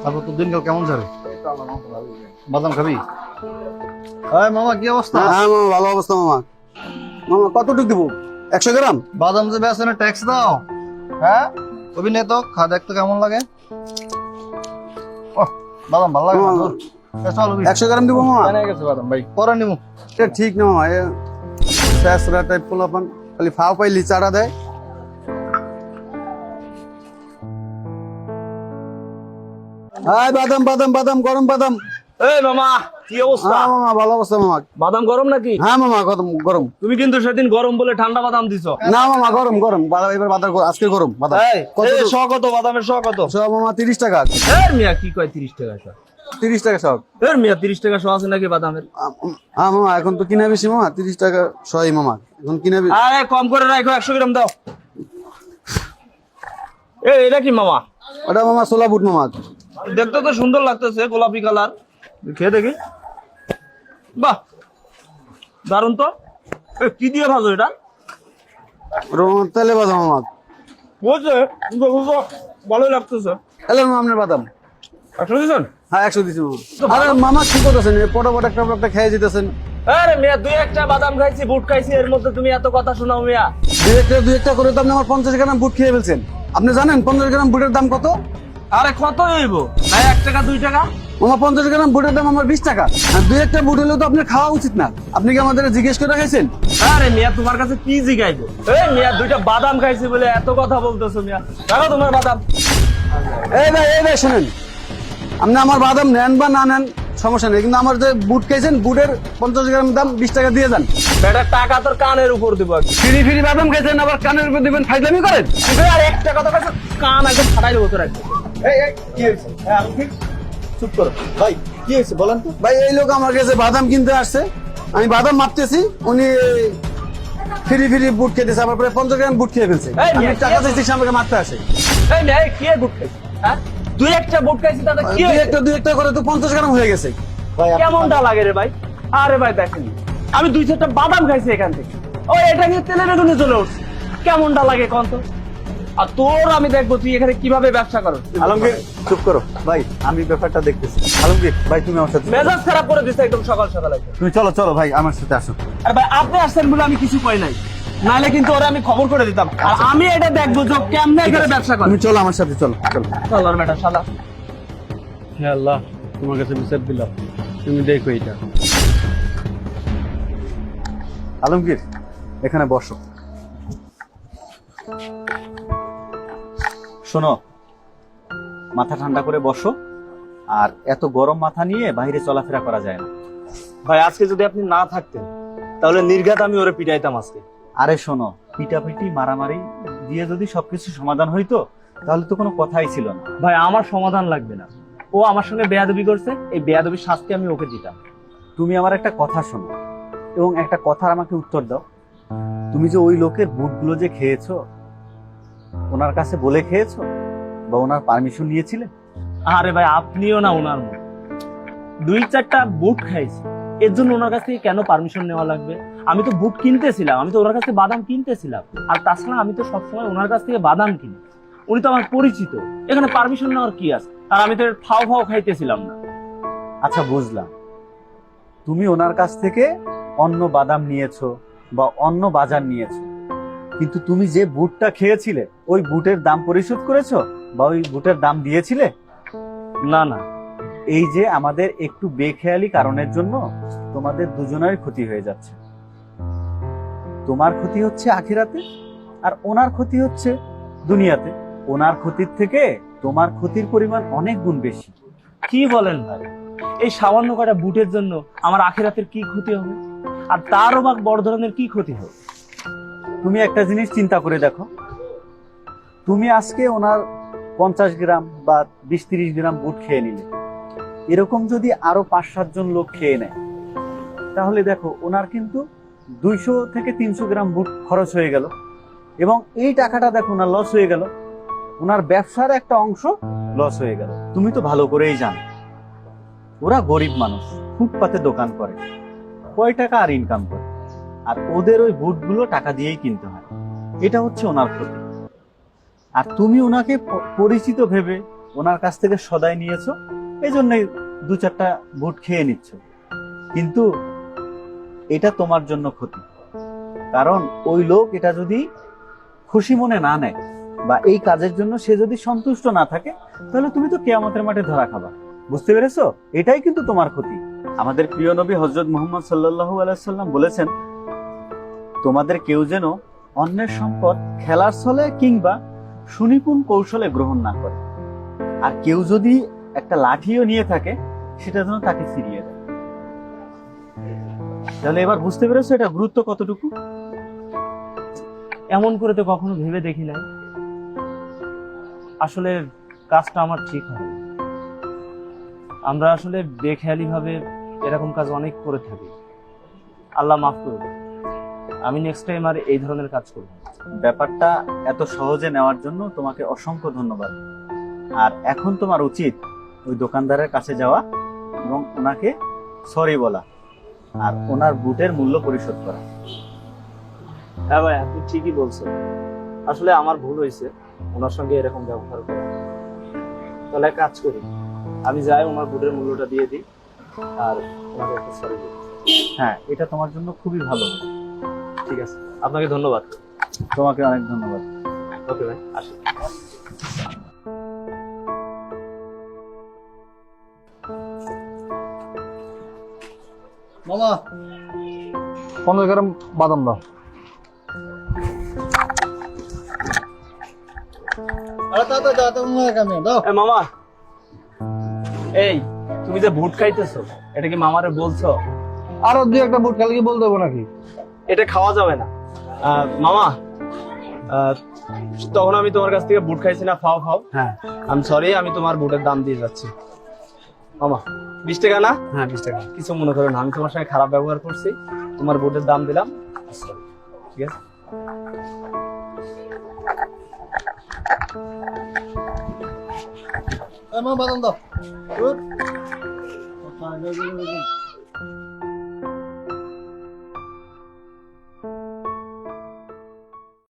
তারপর তো দিনকাল কেমন যাবে? বাদাম খাবি? মামা কি অবস্থা? হ্যাঁ মামা, ভালো অবস্থা মামা। মামা কতটুকু দিব? 100 গ্রাম? বাদাম যে বেচে না ট্যাক্স দাও। হ্যাঁ কবি নে তো খা, দেখতে কেমন লাগে। বাদাম ভালো লাগে না তোর? চল 100 গ্রাম দিব মামা? জানা গেছে বাদাম ভাই, পরে নিমু। এটা ঠিক না মামা, শেষরা টাইপ পোলাপান খালি ফাও পাইলি চারা দেয়। বাদাম বাদাম বাদাম, গরম বাদাম। এই মামা কি অবস্থা? হ্যাঁ মামা, ভালো অবস্থা মামা। বাদাম গরম নাকি? হ্যাঁ মামা, গরম গরম। তুমি কিন্তু সেদিন গরম বলে ঠান্ডা বাদাম দিছো। না মামা, গরম গরম বাদাম, এবার বাদাম আজকে গরম বাদাম। শ কত বাদামের শ কত? সব মামা 30 টাকা। মিয়া কি কয় 30 টাকা শ? 30 টাকা সব। মিয়া 30 টাকা শ আছে নাকি বাদামের? হ্যাঁ মামা, এখন তো কিনা বেশি মামা, 30 টাকা সই মামা, এখন কিনা বেশি। আরে কম করে রাখো, 100 গ্রাম দাও। এটা কি মামা? ওটা মামা ছোলা বুট মামা। দেখতে তো সুন্দর লাগতেছে, গোলাপি কালার। খেয়ে দেখি। বাহ দারুন তো। কি দিয়ে ভাজো এটা? ওটা মামা তেলে বাদাম মামা। বলছে ভালোই লাগতেছে। এলো মামা আপনার বাদাম। 100 দিছেন? হ্যাঁ 100 দিচ্ছি মামা। আরে মামা কি করতেছেন? পটাপট একটা খেয়ে যেতেছেন। আরে মিয়া দুই একটা বাদাম খাইছি, বুট খাইছি, এর মধ্যে তুমি এত কথা শোনাও মিয়া। দুই একটা করে তো আপনি আমার 50 গ্রাম বুট খেয়ে ফেলছেন। আপনি জানেন 50 গ্রাম বুটের দাম কত? আরে কত হইব? ভাই 1 টাকা 2 টাকা? মামা 50 গ্রাম বুটের দাম আমার 20 টাকা। আর দুই একটা বুট হলেও তো আপনার খাওয়া উচিত না। আপনি কি আমাদের জিজ্ঞেস করে খাইছেন? আরে মিয়া তোমার কাছে কি জিগাইবো? এই মিয়া দুইটা বাদাম খাইছি বলে এত কথা বলতেছো মিয়া। দেখো তোমার বাদাম। এই ভাই শুনেন, আপনি আমার বাদাম নেন বা না নেন সমস্যা নেই, কিন্তু আমার যে বুট খাইছেন বুটের 50 গ্রাম দাম 20 টাকা দিয়ে যান। বেটার টাকা তোর কানের উপর দিব। ফ্রি ফ্রি বাদাম খাইছেন আবার কানের উপর দিবেন, ফাইজলামি করেন। আর 1 টাকা তো কাছে কান একদম ফাটাই দেবো তোর একদম। কি হয়েছে? চুপ করো ভাই, কি হয়েছে বলেন তো। ভাই এই লোক আমার কাছে বাদাম কিনতে আসছে, আমি বাদাম মাপতেছি, উনি ফ্রি ফ্রি বুট খেতেছে, আবার প্রায় 50 গ্রাম বুট খেয়ে ফেলছে। এই আমি মিয়া, টাকা চাইছি, সে আমাকে মারতে আসে। এই মিয়া কি বুট খাইছি? হ্যাঁ দুই একটা বুট খাইছি তাতে কি হয়েছে? দুই একটা করে তো 50 গ্রাম হয়ে গেছে। কেমনটা লাগে রে ভাই? আরে ভাই দেখেন, আমি 2-4টা বাদাম খাইছি এখান থেকে। ও এটা কি তেলে বেগুনে চলে উঠছে? কেমনটা লাগে কোন তো? আর তোর আমি দেখবো তুই এখানে কিভাবে ব্যবসা করো। আলমগীর চুপ করো ভাই, আমি ব্যাপারটা দেখতেছি। আলমগীর ভাই, তুমি আমার সাথে মেজাজ খারাপ করে দিছে একদম সকাল সকাল। তুমি চলো চলো ভাই, আমার সাথে আসো। আরে ভাই আপনি আসছেন বলে আমি কিছু কই নাই, নাহলে কিন্তু ওরা আমি খবর করে দিতাম। আর আমি এটা দেখবো যে কেমনে এখানে ব্যবসা করে। তুমি চলো আমার সাথে, চলো চলো। চল আর বেটা শালা। হে আল্লাহ, তোমার কাছে বিচার দিলাম, তুমি দেখো এটা। আলমগীর এখানে বসো। শোনো, মাথা ঠান্ডা করে বসো, আর এত গরম মাথা নিয়ে বাইরে চলাফেরা করা যায় না। ভাই আজকে যদি আপনি না থাকতেন তাহলে নির্ঘাত আমি ওরে পিটাইতাম আজকে। আরে শোনো, পিটাপিটি মারামারি দিয়ে যদি সবকিছু সমাধান হইতো তাহলে তো কোনো কথাই ছিল না। ভাই আমার সমাধান লাগবে না, ও আমার সঙ্গে বেয়াদবি করছে, এই বেয়াদবির শাস্তি আমি ওকে দিতাম। তুমি আমার একটা কথা শোনো এবং একটা কথার আমাকে উত্তর দাও। তুমি যে ওই লোকের বুটগুলো যে খেয়েছো, ওনার কাছে বলে খেয়েছো বা ওনার পারমিশন নিয়েছিলে? আরে ভাই আপনিও না ওনার মতো, 2-4টা বুট খাইছি, এর জন্য ওনার কাছ থেকে কেন পারমিশন নেওয়া লাগবে? আমি তো বুট কিনতেছিলাম, আমি তো ওনার কাছ থেকে বাদাম কিনতেছিলাম। আর তাছাড়া আমি তো সবসময় ওনার কাছ থেকে বাদাম কিনি, উনি তো আমার পরিচিত, এখানে পারমিশন নেওয়ার কি আছে? আর আমি তো ফাও ফাও খাইতেছিলাম না। আচ্ছা বুঝলাম, তুমি ওনার কাছ থেকে অন্য বাদাম নিয়েছো বা অন্য বাজার নিয়েছো, কিন্তু তুমি যে বুটটা খেয়েছিলে ওই বুটের দাম পরিশোধ করেছো বা ওই বুটের দাম দিয়েছিলে? না না, এই যে আমাদের একটু বেখেয়ালি কারণের জন্য তোমাদের দুজনের ক্ষতি হয়ে যাচ্ছে। তোমার ক্ষতি হচ্ছে আখিরাতে, আর ওনার ক্ষতি হচ্ছে দুনিয়াতে। ওনার ক্ষতির থেকে তোমার ক্ষতির পরিমাণ অনেক গুণ বেশি। কি বলেন ভাই? এই সামান্য কটা বুটের জন্য আমার আখিরাতের কি ক্ষতি হবে? আর তারও বা বড় ধরনের কি ক্ষতি হবে? তুমি একটা জিনিস চিন্তা করে দেখো, তুমি আজকে ওনার 50 গ্রাম বা 20-30 গ্রাম বুট খেয়ে নিলে, এরকম যদি আরো 5-7 জন লোক খেয়ে নেয়, তাহলে দেখো ওনার কিন্তু 200 থেকে 300 গ্রাম বুট খরচ হয়ে গেল, এবং এই টাকাটা দেখো ওনার লস হয়ে গেল, ওনার ব্যবসার একটা অংশ লস হয়ে গেল। তুমি তো ভালো করেই জানো ওরা গরিব মানুষ, ফুটপাতে দোকান করে, কয় টাকা আর ইনকাম করে, আর ওদের ওই বুটগুলো টাকা দিয়েই কিনতে হয়। এটা হচ্ছে ওনার ক্ষতি। আর তুমি ওনাকে পরিচিত ভেবে ওনার কাছ থেকে সদাই নিয়েছো, এই জন্যই 2-4টা বুট খেয়ে নিচ্ছ। কিন্তু এটা তোমার জন্য ক্ষতি, কারণ ওই লোক এটা যদি খুশি মনে না নেয় বা এই কাজের জন্য সে যদি সন্তুষ্ট না থাকে, তাহলে তুমি তো কিয়ামতের মাঠে ধরা খাবা। বুঝতে পেরেছো? এটাই কিন্তু তোমার ক্ষতি। আমাদের প্রিয় নবী হযরত মুহাম্মদ সাল্লাল্লাহু আলাইহি সাল্লাম বলেছেন, তোমাদের কেউ যেন অন্যের সম্পদ খেলার ছলে কিংবা সুনিপুণ কৌশলে গ্রহণ না করে, আর কেউ যদি একটা লাঠিও নিয়ে থাকে সেটা যেন তাকে ফিরিয়ে দেয়। তাহলে এবার বুঝতে পেরেছো এটা গুরুত্ব কতটুকু? এমন করে তো কখনো ভেবে দেখি নাই। আসলে কাজটা আমার ঠিক হয়। আমরা আসলে বেখেয়ালি ভাবে এরকম কাজ অনেক করে থাকি। আল্লাহ মাফ করবে, আমি নেক্সট টাইম আর এই ধরনের কাজ করব না। ব্যাপারটা এত সহজে নেওয়ার জন্য তোমাকে অসংখ্য ধন্যবাদ। আর এখন তোমার উচিত ওই দোকানদারের কাছে যাওয়া এবং ওনাকে সরি বলা আর ওনার বুটের মূল্য পরিশোধ করা। হ্যাঁ ভাই, আপনি ঠিকই বলছেন। আসলে আমার ভুল হয়েছে ওনার সঙ্গে এরকম ব্যবহার করা। তাহলে এক কাজ করি, আমি যাই ওনার বুটের মূল্যটা দিয়ে দিই আর ওনাকে একটা সরি দিই। হ্যাঁ, এটা তোমার জন্য খুবই ভালো হবে। ঠিক আছে, আপনাকে ধন্যবাদ। তোমাকে অনেক ধন্যবাদ। ওকে ভাই, আসি। মামা 15 গ্রাম বাদাম দাও। আরে দাও দাও। এ মামা, এই তুমি যে বুট খাইতেছো, এটা কি মামারে বলছো? আরো 2-1টা বুট খালি কি বল দেবো নাকি? এটা খাওয়া যাবে না। মামা, তখন আমি তোমার কাছ থেকে বুট খাইছি না, ফাও ফাও। হ্যাঁ আমি সরি, আমি তোমার বুটের দাম দিয়ে যাচ্ছি। মামা 20 টাকা না? হ্যাঁ 20 টাকা। কিছু মনে করো না, আমি তোমার সঙ্গে খারাপ ব্যবহার করছি, তোমার বুটের দাম দিলাম। Sorry, ঠিক আছে? মামা বাদাম দাও।